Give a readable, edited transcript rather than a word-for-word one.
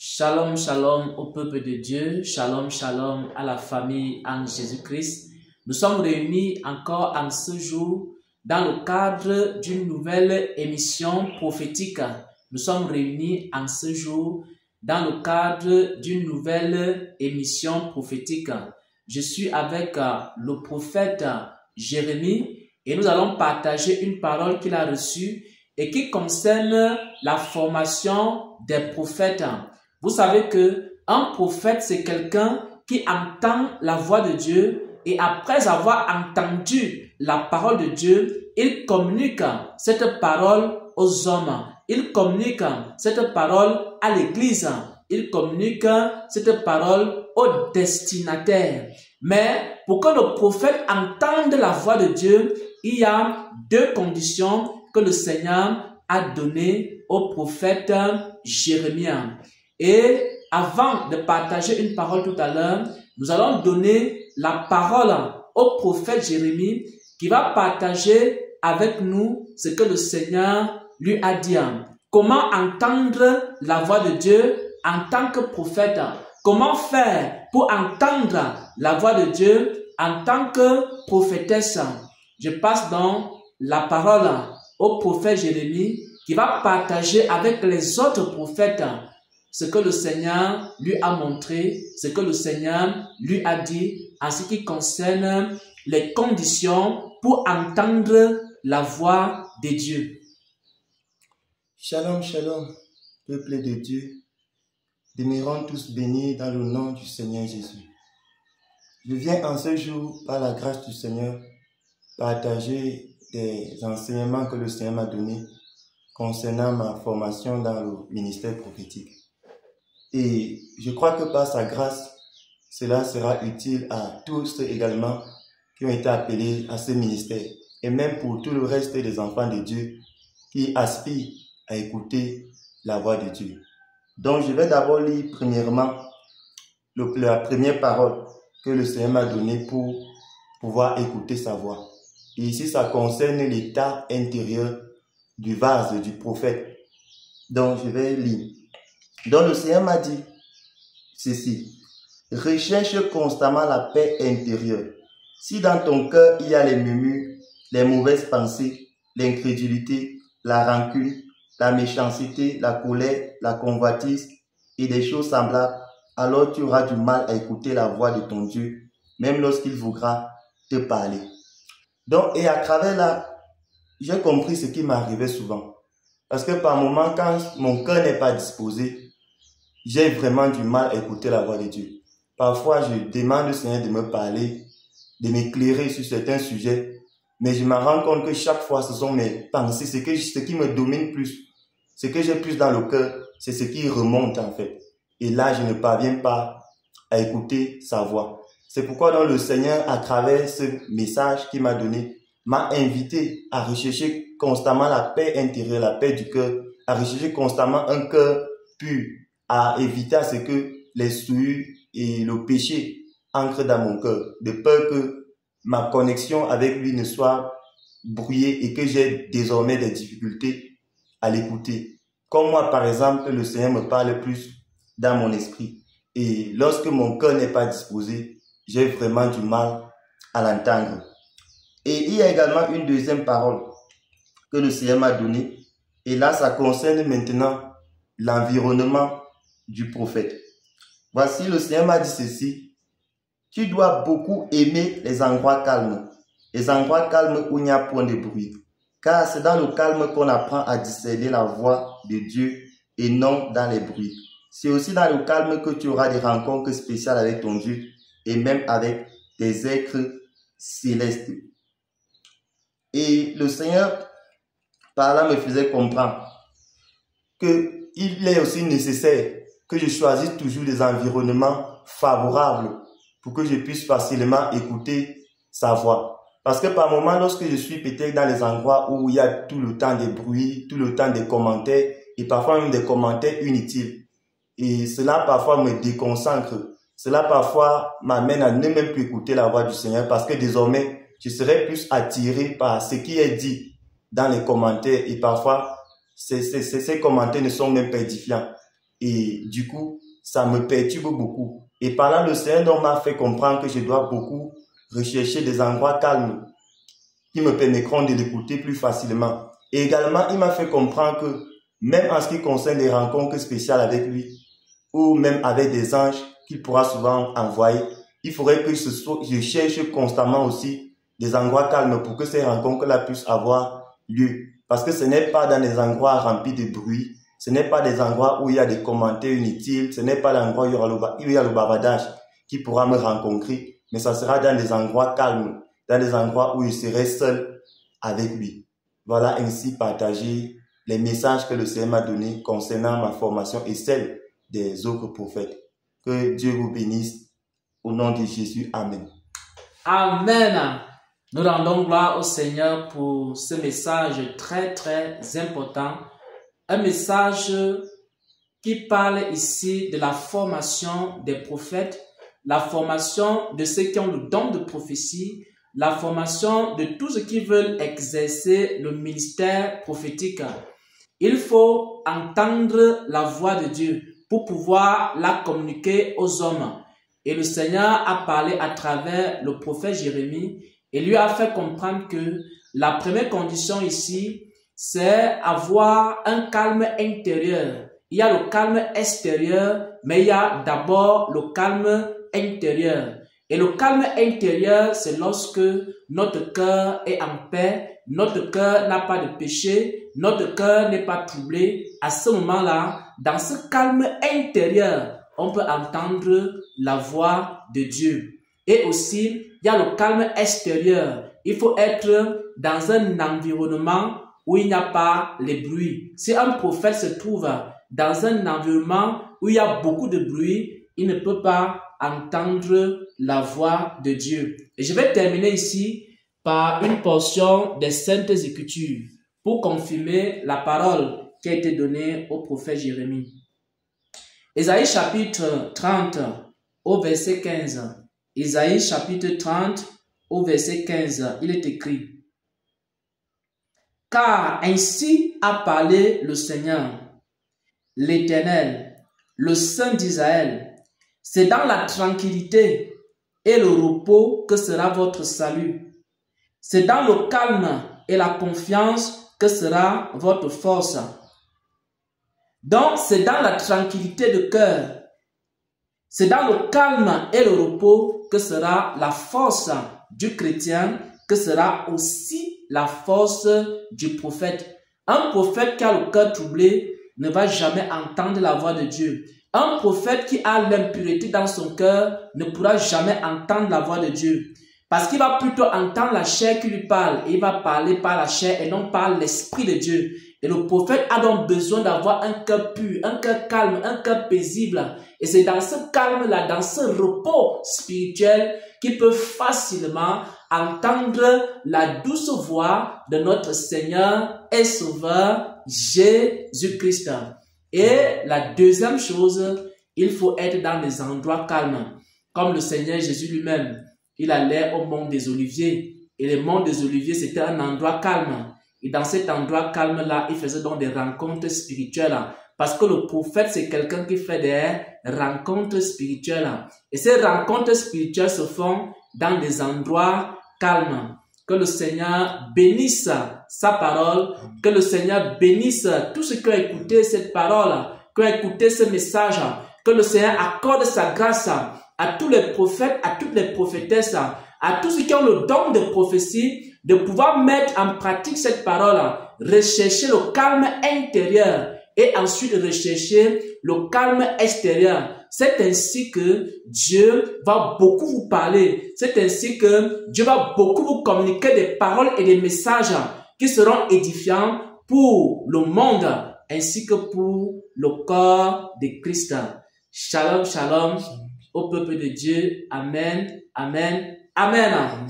Shalom, shalom au peuple de Dieu, shalom, shalom à la famille en Jésus-Christ. Nous sommes réunis encore en ce jour dans le cadre d'une nouvelle émission prophétique. Nous sommes réunis en ce jour dans le cadre d'une nouvelle émission prophétique. Je suis avec le prophète Jérémie et nous allons partager une parole qu'il a reçue et qui concerne la formation des prophètes. Vous savez que un prophète, c'est quelqu'un qui entend la voix de Dieu et après avoir entendu la parole de Dieu, il communique cette parole aux hommes. Il communique cette parole à l'église. Il communique cette parole aux destinataires. Mais pour que le prophète entende la voix de Dieu, il y a deux conditions que le Seigneur a données au prophète Jérémie. Et avant de partager une parole tout à l'heure, nous allons donner la parole au prophète Jérémie qui va partager avec nous ce que le Seigneur lui a dit. Comment entendre la voix de Dieu en tant que prophète? Comment faire pour entendre la voix de Dieu en tant que prophétesse? Je passe donc la parole au prophète Jérémie qui va partager avec les autres prophètes ce que le Seigneur lui a montré, ce que le Seigneur lui a dit en ce qui concerne les conditions pour entendre la voix de Dieu. Shalom, shalom, peuple de Dieu. Demeurons tous bénis dans le nom du Seigneur Jésus. Je viens en ce jour, par la grâce du Seigneur, partager des enseignements que le Seigneur m'a donnés concernant ma formation dans le ministère prophétique. Et je crois que par sa grâce, cela sera utile à tous également qui ont été appelés à ce ministère. Et même pour tout le reste des enfants de Dieu qui aspirent à écouter la voix de Dieu. Donc je vais d'abord lire premièrement la première parole que le Seigneur m'a donnée pour pouvoir écouter sa voix. Et ici ça concerne l'état intérieur du vase du prophète. Donc je vais lire. Donc le Seigneur m'a dit ceci: recherche constamment la paix intérieure. Si dans ton cœur il y a les murmures, les mauvaises pensées, l'incrédulité, la rancune, la méchanceté, la colère, la convoitise et des choses semblables, alors tu auras du mal à écouter la voix de ton Dieu, même lorsqu'il voudra te parler. Donc, et à travers là, j'ai compris ce qui m'arrivait souvent. Parce que par moments, quand mon cœur n'est pas disposé, j'ai vraiment du mal à écouter la voix de Dieu. Parfois, je demande au Seigneur de me parler, de m'éclairer sur certains sujets, mais je me rends compte que chaque fois, ce sont mes pensées, ce qui me domine plus, ce que j'ai plus dans le cœur, c'est ce qui remonte en fait. Et là, je ne parviens pas à écouter sa voix. C'est pourquoi donc, le Seigneur, à travers ce message qu'il m'a donné, m'a invité à rechercher constamment la paix intérieure, la paix du cœur, à rechercher constamment un cœur pur, à éviter à ce que les souillures et le péché entrent dans mon cœur, de peur que ma connexion avec lui ne soit brouillée et que j'ai désormais des difficultés à l'écouter. Comme moi, par exemple, le Seigneur me parle plus dans mon esprit. Et lorsque mon cœur n'est pas disposé, j'ai vraiment du mal à l'entendre. Et il y a également une deuxième parole que le Seigneur m'a donnée. Et là, ça concerne maintenant l'environnement du prophète. Voici, le Seigneur m'a dit ceci: tu dois beaucoup aimer les endroits calmes où il n'y a point de bruit, car c'est dans le calme qu'on apprend à discerner la voix de Dieu et non dans les bruits. C'est aussi dans le calme que tu auras des rencontres spéciales avec ton Dieu et même avec des êtres célestes. Et le Seigneur, par là, me faisait comprendre qu'il est aussi nécessaire que je choisisse toujours des environnements favorables pour que je puisse facilement écouter sa voix. Parce que par moment, lorsque je suis peut-être dans les endroits où il y a tout le temps des bruits, tout le temps des commentaires, et parfois même des commentaires inutiles, et cela parfois me déconcentre, cela parfois m'amène à ne même plus écouter la voix du Seigneur, parce que désormais, je serai plus attiré par ce qui est dit dans les commentaires, et parfois, ces commentaires ne sont même pas édifiants. Et du coup, ça me perturbe beaucoup. Et par là, le Seigneur m'a fait comprendre que je dois beaucoup rechercher des endroits calmes qui me permettront de l'écouter plus facilement. Et également, il m'a fait comprendre que même en ce qui concerne les rencontres spéciales avec lui, ou même avec des anges qu'il pourra souvent envoyer, il faudrait que je cherche constamment aussi des endroits calmes pour que ces rencontres-là puissent avoir lieu. Parce que ce n'est pas dans des endroits remplis de bruit, ce n'est pas des endroits où il y a des commentaires inutiles, ce n'est pas l'endroit où il y a le bavardage qui pourra me rencontrer, mais ça sera dans des endroits calmes, dans des endroits où je serai seul avec lui. Voilà ainsi partager les messages que le Seigneur m'a donnés concernant ma formation et celle des autres prophètes. Que Dieu vous bénisse au nom de Jésus. Amen. Amen. Nous rendons gloire au Seigneur pour ce message très très important. Un message qui parle ici de la formation des prophètes, la formation de ceux qui ont le don de prophétie, la formation de tous ceux qui veulent exercer le ministère prophétique. Il faut entendre la voix de Dieu pour pouvoir la communiquer aux hommes. Et le Seigneur a parlé à travers le prophète Jérémie et lui a fait comprendre que la première condition ici, c'est avoir un calme intérieur. Il y a le calme extérieur, mais il y a d'abord le calme intérieur. Et le calme intérieur, c'est lorsque notre cœur est en paix, notre cœur n'a pas de péché, notre cœur n'est pas troublé. À ce moment-là, dans ce calme intérieur, on peut entendre la voix de Dieu. Et aussi, il y a le calme extérieur. Il faut être dans un environnement où il n'y a pas les bruits. Si un prophète se trouve dans un environnement où il y a beaucoup de bruit, il ne peut pas entendre la voix de Dieu. Et je vais terminer ici par une portion des Saintes Écritures pour confirmer la parole qui a été donnée au prophète Jérémie. Ésaïe chapitre 30 au verset 15. Ésaïe chapitre 30 au verset 15, il est écrit: Car ainsi a parlé le Seigneur, l'Éternel, le Saint d'Israël. C'est dans la tranquillité et le repos que sera votre salut. C'est dans le calme et la confiance que sera votre force. Donc, c'est dans la tranquillité de cœur, c'est dans le calme et le repos que sera la force du chrétien, que sera aussi la force du prophète. Un prophète qui a le cœur troublé ne va jamais entendre la voix de Dieu. Un prophète qui a l'impureté dans son cœur ne pourra jamais entendre la voix de Dieu. Parce qu'il va plutôt entendre la chair qui lui parle. Et il va parler par la chair et non par l'Esprit de Dieu. Et le prophète a donc besoin d'avoir un cœur pur, un cœur calme, un cœur paisible. Et c'est dans ce calme-là, dans ce repos spirituel qu'il peut facilement entendre la douce voix de notre Seigneur et Sauveur Jésus-Christ. Et la deuxième chose, il faut être dans des endroits calmes. Comme le Seigneur Jésus lui-même, il allait au mont des Oliviers. Et le mont des Oliviers, c'était un endroit calme. Et dans cet endroit calme-là, il faisait donc des rencontres spirituelles. Parce que le prophète, c'est quelqu'un qui fait des rencontres spirituelles. Et ces rencontres spirituelles se font dans des endroits calmes. Que le Seigneur bénisse sa parole. Que le Seigneur bénisse tous ceux qui ont écouté cette parole, qui ont écouté ce message. Que le Seigneur accorde sa grâce à tous les prophètes, à toutes les prophétesses, à tous ceux qui ont le don de prophétie, de pouvoir mettre en pratique cette parole, rechercher le calme intérieur et ensuite rechercher le calme extérieur. C'est ainsi que Dieu va beaucoup vous parler. C'est ainsi que Dieu va beaucoup vous communiquer des paroles et des messages qui seront édifiants pour le monde ainsi que pour le corps de Christ. Shalom, shalom au peuple de Dieu. Amen, amen, amen.